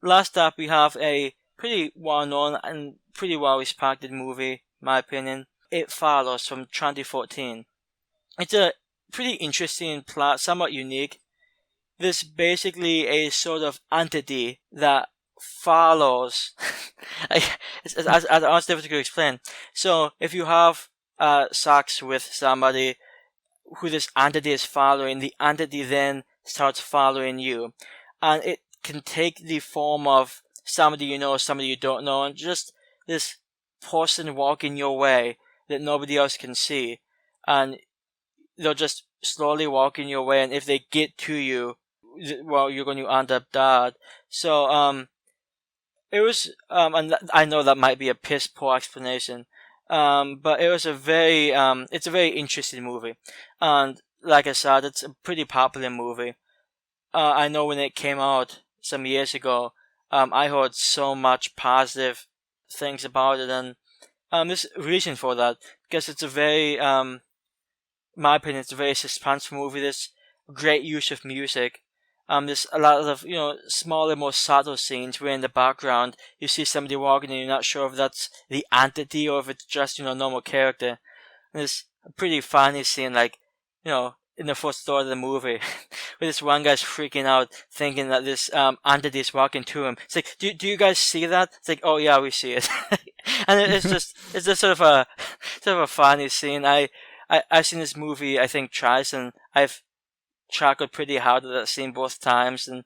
last up, we have a pretty well-known and pretty well-respected movie, in my opinion. It Follows from 2014. It's a pretty interesting plot, somewhat unique. This basically a sort of entity that follows. It's honestly difficult to explain. So if you have sex with somebody who this entity is following, the entity then starts following you, and it can take the form of somebody you know, somebody you don't know, and just this person walking your way that nobody else can see, and they'll just slowly walk in your way, and if they get to you, well, you're going to end up dead. So, it was, and I know that might be a piss poor explanation, but it was it's a very interesting movie, and like I said, it's a pretty popular movie. I know when it came out some years ago, I heard so much positive things about it, and there's a reason for that, because it's a very, in my opinion, it's a very suspenseful movie. There's great use of music. There's a lot of, smaller, more subtle scenes where in the background you see somebody walking and you're not sure if that's the entity or if it's just, normal character. And there's a pretty funny scene, like, in the first third of the movie, where this one guy's freaking out, thinking that this entity is walking to him. It's like, do you guys see that? It's like, oh yeah, we see it, and it's just sort of a funny scene. I've seen this movie I think twice, and I've chuckled pretty hard at that scene both times. And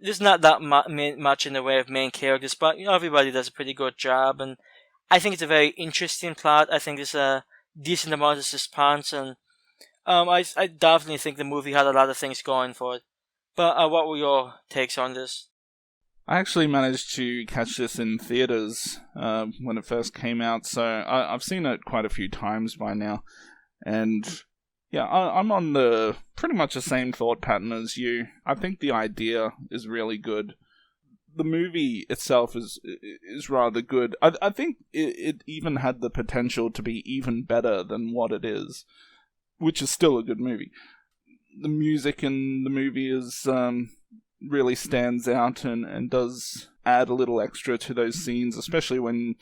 there's not that much in the way of main characters, but everybody does a pretty good job, and I think it's a very interesting plot. I think there's a decent amount of suspense, and I definitely think the movie had a lot of things going for it. But what were your takes on this? I actually managed to catch this in theaters when it first came out, so I've seen it quite a few times by now, and yeah, I'm on the pretty much the same thought pattern as you. I think the idea is really good. The movie itself is rather good. I think it even had the potential to be even better than what it is, which is still a good movie. The music in the movie is really stands out and does add a little extra to those scenes, especially when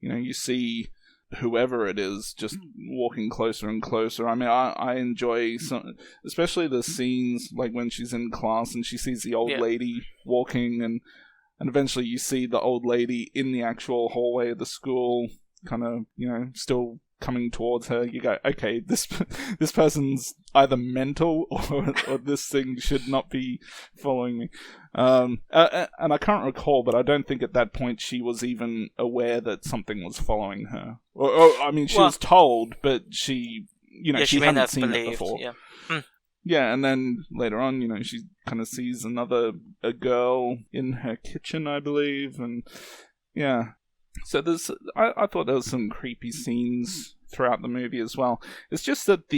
you see whoever it is just walking closer and closer. I mean, I enjoy some, especially the scenes like when she's in class and she sees the old lady walking, and eventually you see the old lady in the actual hallway of the school, kind of still coming towards her. You go, okay, this person's either mental or this thing should not be following me. And I can't recall, but I don't think at that point she was even aware that something was following her. I mean, she was told, but she she hadn't seen it before. Yeah. Yeah, and then later on, she kind of sees a girl in her kitchen, I believe, and yeah. So I thought there was some creepy scenes throughout the movie as well. It's just that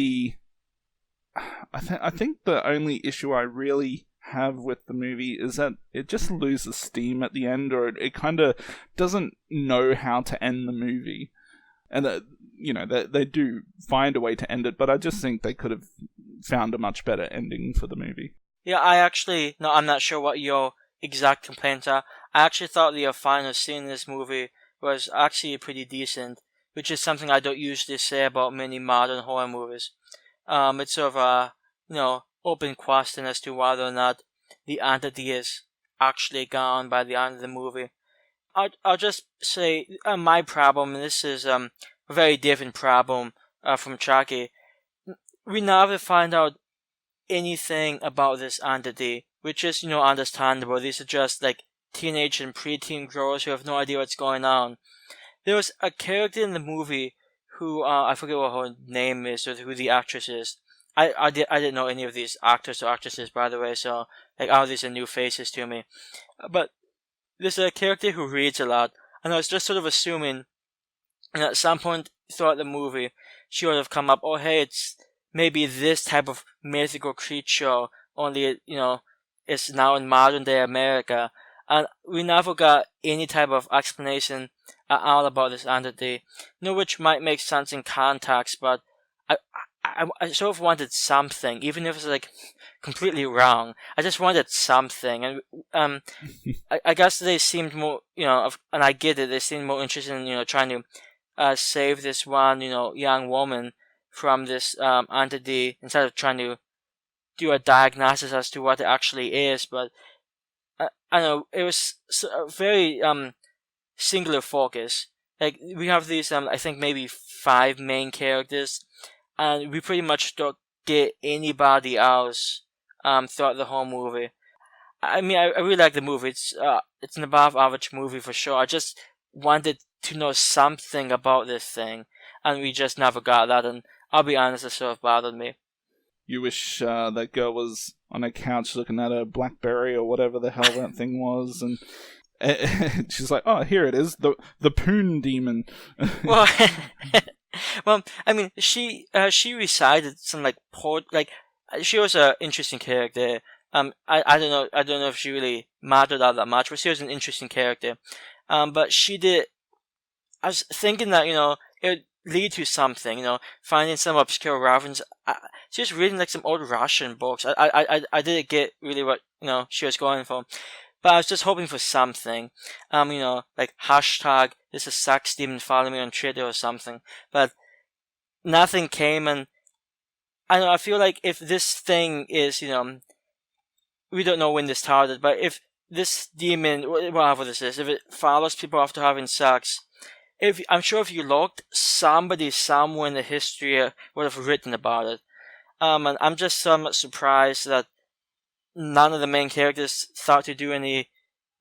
I think the only issue I really have with the movie is that it just loses steam at the end, or it kind of doesn't know how to end the movie. And they do find a way to end it, but I just think they could have found a much better ending for the movie. Yeah, I'm not sure what your exact complaints are. I actually thought the final scene in this movie was actually pretty decent, which is something I don't usually say about many modern horror movies. It's sort of a, open question as to whether or not the entity is actually gone by the end of the movie. I'll just say my problem, and this is a very different problem from Chucky. We never find out anything about this entity, which is, understandable. These are just like teenage and preteen girls who have no idea what's going on. There was a character in the movie who, I forget what her name is or who the actress is. I didn't know any of these actors or actresses, by the way, so these are new faces to me. But there's a character who reads a lot, and I was just sort of assuming, and at some point throughout the movie, she would have come up, oh hey, it's maybe this type of mythical creature, only, it's now in modern day America. And we never got any type of explanation at all about this entity, which might make sense in context, but I sort of wanted something, even if it's like completely wrong. I just wanted something, and I guess they seemed more, and I get it. They seemed more interested in trying to save this one young woman from this entity instead of trying to do a diagnosis as to what it actually is. But I don't know, it was a very singular focus. Like we have these I think maybe 5 main characters, and we pretty much don't get anybody else throughout the whole movie. I mean, I really like the movie. It's an above average movie for sure. I just wanted to know something about this thing, and we just never got that. And I'll be honest, it sort of bothered me. You wish that girl was on a couch looking at a BlackBerry or whatever the hell that thing was, and she's like, "Oh, here it is, the Poon Demon." Well, well, I mean, she recited some she was an interesting character. I don't know if she really mattered all that much, but she was an interesting character. But she did. I was thinking that it would lead to something. Finding some obscure reference. She was reading like some old Russian books. I didn't get really what she was going for. But I was just hoping for something. Like hashtag this is sex demon, follow me on Twitter or something. But nothing came, and I feel like if this thing is, we don't know when this started, but if this demon, whatever this is, if it follows people after having sex, I'm sure if you looked, somebody somewhere in the history would have written about it. And I'm just somewhat surprised that none of the main characters thought to do any,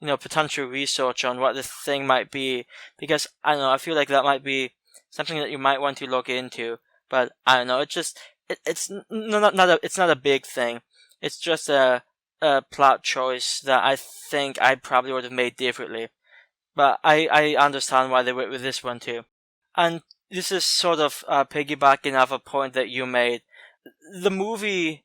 potential research on what this thing might be, because I don't know, I feel like that might be something that you might want to look into. But I don't know, it's not a big thing. It's just a plot choice that I think I probably would have made differently. But I understand why they went with this one too. And this is sort of piggybacking off a point that you made. The movie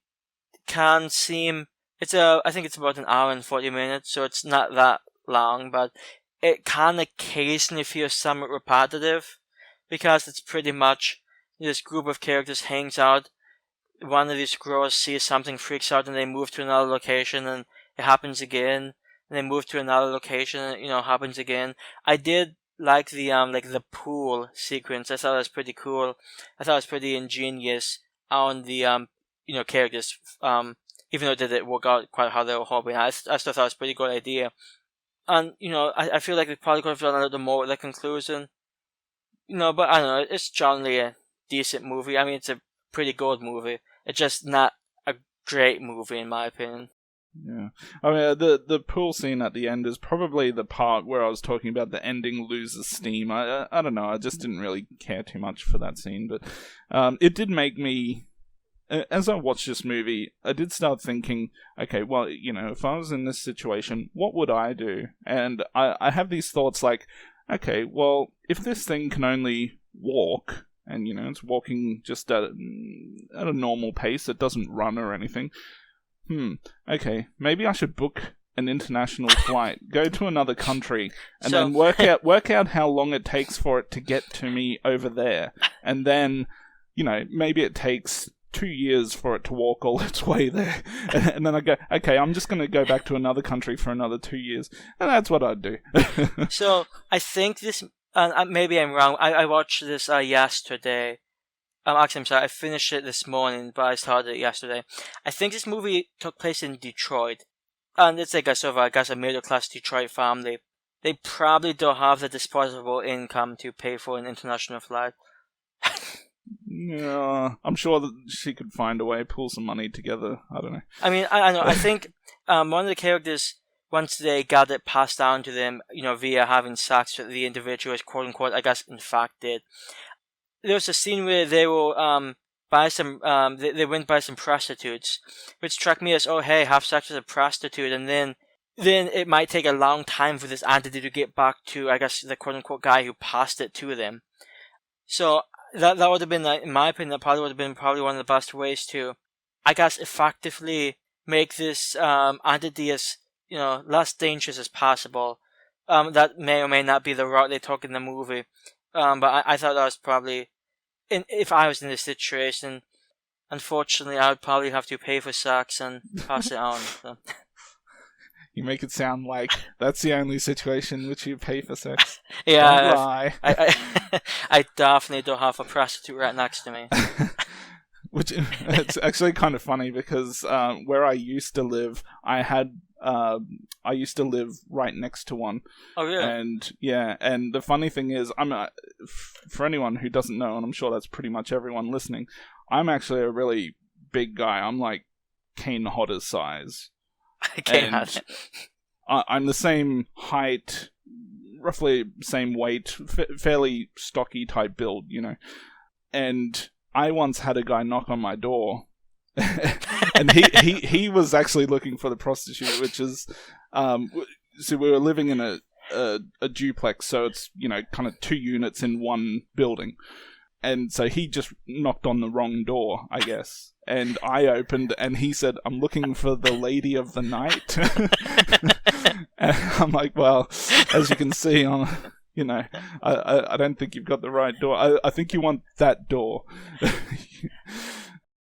can seem, I think it's about an hour and 40 minutes, so it's not that long, but it can occasionally feel somewhat repetitive, because it's pretty much this group of characters hangs out, one of these girls sees something, freaks out, and they move to another location, and it happens again, and they move to another location, and it happens again. I did like the pool sequence. I thought it was pretty cool. I thought it was pretty ingenious on the characters, even though it didn't work out quite how they were hoping. I still thought it was a pretty good idea. And, I feel like they probably could have done a little more with the conclusion. But I don't know, it's generally a decent movie. I mean, it's a pretty good movie. It's just not a great movie, in my opinion. Yeah. I mean, the pool scene at the end is probably the part where I was talking about the ending loses steam. I don't know, I just didn't really care too much for that scene, but it did make me, as I watched this movie, I did start thinking, okay, well, if I was in this situation, what would I do? And I have these thoughts like, okay, well, if this thing can only walk, and, it's walking just at a normal pace, it doesn't run or anything, okay, maybe I should book an international flight, go to another country, and then work out how long it takes for it to get to me over there. And then, maybe it takes 2 years for it to walk all its way there. And then I go, okay, I'm just going to go back to another country for another 2 years. And that's what I'd do. So, I think this, maybe I'm wrong, I watched this yesterday. Actually, I'm sorry, I finished it this morning, but I started it yesterday. I think this movie took place in Detroit. And it's like a middle-class Detroit family. They probably don't have the disposable income to pay for an international flight. Yeah, I'm sure that she could find a way, pull some money together. I don't know. I mean, I know. I think one of the characters, once they got it passed down to them, via having sex with the individuals, quote unquote, I guess in fact did. There was a scene where they will buy some. They went by some prostitutes, which struck me as, oh hey, have sex with a prostitute, and then it might take a long time for this entity to get back to, I guess, the quote unquote guy who passed it to them. So that would have been, in my opinion, that probably would have been one of the best ways to, I guess, effectively make this entity as less dangerous as possible. That may or may not be the route they took in the movie. But I thought that was probably, if I was in this situation, unfortunately, I would probably have to pay for sex and pass it on. So. You make it sound like that's the only situation in which you pay for sex. Yeah, don't lie. I definitely don't have a prostitute right next to me. Which it's actually kind of funny because where I used to live, I used to live right next to one. Oh, really? And the funny thing is, for anyone who doesn't know, and I'm sure that's pretty much everyone listening, I'm actually a really big guy. I'm like Kane Hodder's size. I'm the same height, roughly same weight, fairly stocky type build, And I once had a guy knock on my door, and he was actually looking for the prostitute, which is, so we were living in a duplex, so it's kind of 2 units in one building, and so he just knocked on the wrong door, I guess. And I opened, and he said, "I'm looking for the lady of the night." And I'm like, well, as you can see, I don't think you've got the right door. I think you want that door.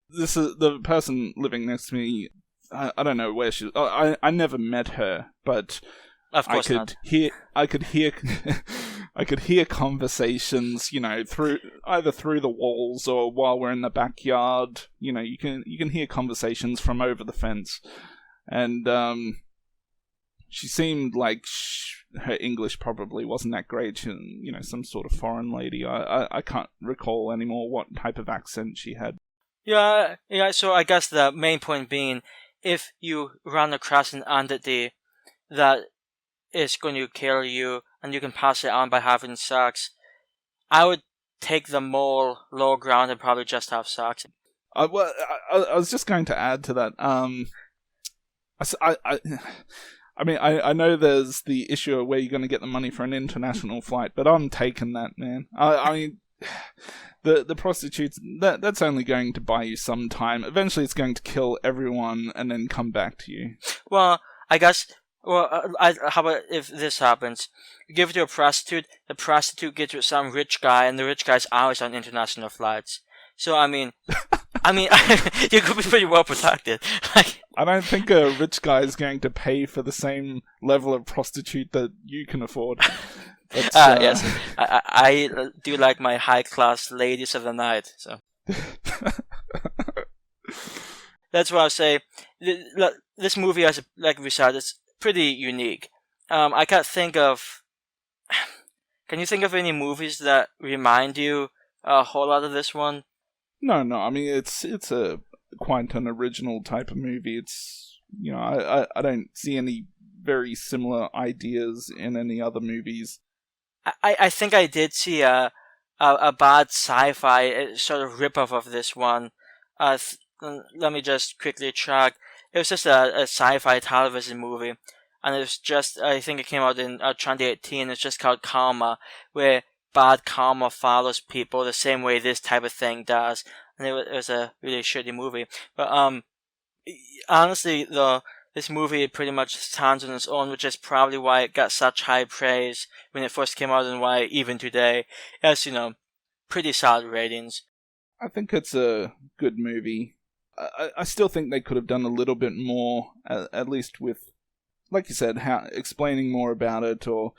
This is the person living next to me. I don't know where she. I never met her, but of course I could hear I could hear conversations, through the walls or while we're in the backyard. You can hear conversations from over the fence, and she seemed like her English probably wasn't that great. She, some sort of foreign lady. I can't recall anymore what type of accent she had. Yeah. So I guess the main point being, if you run across an entity that is going to kill you, and you can pass it on by having sex, I would take the more low ground and probably just have sex. I was just going to add to that. I mean, I know there's the issue of where you're going to get the money for an international flight, but I'm taking that, man. I mean, the prostitutes, that's only going to buy you some time. Eventually, it's going to kill everyone and then come back to you. Well, I guess. Well, how about if this happens? You give it to a prostitute, the prostitute gets with some rich guy, and the rich guy's always on international flights. So, I mean, you could be pretty well protected. I don't think a rich guy is going to pay for the same level of prostitute that you can afford. Yes, I do like my high-class ladies of the night, so. That's what I'll say. This movie, like we said, it's pretty unique. I can't think of... Can you think of any movies that remind you a whole lot of this one? No. I mean, it's a quite an original type of movie. It's I don't see any very similar ideas in any other movies. I think I did see a bad sci-fi sort of ripoff of this one. Let me just quickly check. It was just a sci-fi television movie, and it was just, I think it came out in 2018. It's just called Karma, where bad karma follows people the same way this type of thing does. And it was a really shitty movie. But honestly, though, this movie pretty much stands on its own, which is probably why it got such high praise when it first came out, and why even today it has, pretty solid ratings. I think it's a good movie. I still think they could have done a little bit more, at least with, like you said, explaining more about it, or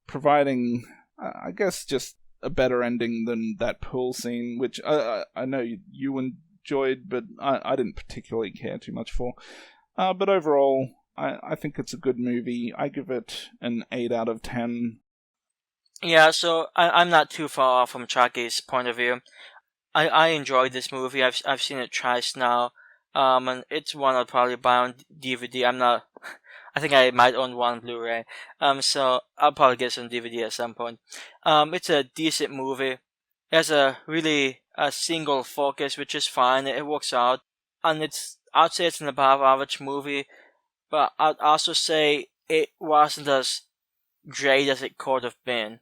providing, I guess, just a better ending than that pool scene, which I know you enjoyed, but I didn't particularly care too much for. But overall, I think it's a good movie. I give it an 8 out of 10. Yeah, so I'm not too far off from Chucky's point of view. I enjoyed this movie. I've seen it twice now, and it's one I'll probably buy on DVD. I think I might own one Blu-ray. So I'll probably get some DVD at some point. It's a decent movie. It has a single focus, which is fine. It works out, and I'd say it's an above average movie, but I'd also say it wasn't as great as it could have been.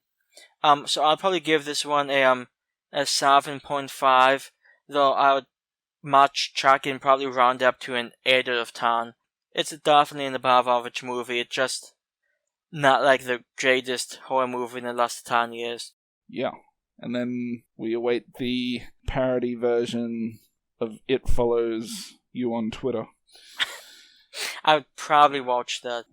So I'll probably give this one a 7.5, though I would match Chucky and probably round up to an 8 out of 10. It's definitely an above average movie. It's just not like the greatest horror movie in the last 10 years. Yeah. And then we await the parody version of It Follows You on Twitter. I would probably watch that.